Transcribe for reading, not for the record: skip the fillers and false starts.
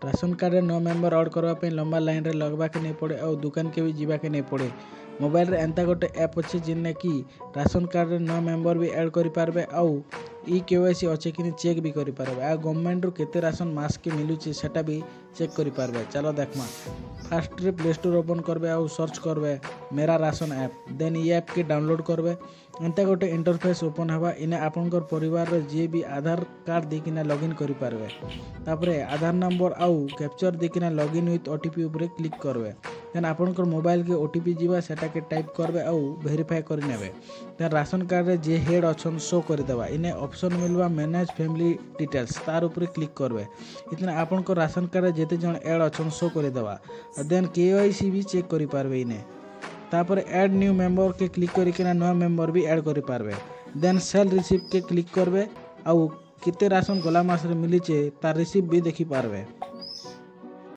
Ration card नो member add करने लंबा लाइन रे लगवा के नहीं पड़े और दुकान के भी जीवा के नहीं पड़े। मोबाइल रे एंता गोटे ऐप अच्छे जिनने कि राशन कार्ड रे नो मेम्बर भी ऐड करि पारबे और ई केवाईसी अच्छे कि चेक भी करि पारबे। आ गवर्नमेंट रू केते राशन मास के मिलुची सेटा भी चेक करि पारबे। चलो देखमा फास्ट रे प्ले स्टोर ओपन करबे और सर्च करबे मेरा राशन ऐप। देन ये ऐप के डाउनलोड करबे। एंता गोटे इंटरफेस ओपन हवा। इने आपनकर परिवार रे जे भी आधार कार्ड देकिना लॉगिन करि पारबे। तापरे आधार नंबर आउ कैप्चर देकिना लॉगिन विथ ओटीपी ऊपर क्लिक करबे। देन आपनकर मोबाइल के ओटीपी जीवा सेटा के टाइप करबे और वेरीफाई करि नेबे। देन राशन कार्ड रे जे हेड ऑप्शन शो कर देबा। इने ऑप्शन मिलवा मैनेज फैमिली डिटेल्स तार ऊपर क्लिक करबे। इतने आपनकर राशन कार्ड रे जेते जण ऐड ऑप्शन शो कर देबा। देन केवाईसी भी चेक करि पारबे। इने तापर ऐड न्यू मेंबर के क्लिक करिकिना नया मेंबर भी ऐड करि पारबे। देन सेल रिसीप्ट के क्लिक करबे और केते राशन गला मास रे मिली छे तार रिसीप्ट भी देखि पारबे।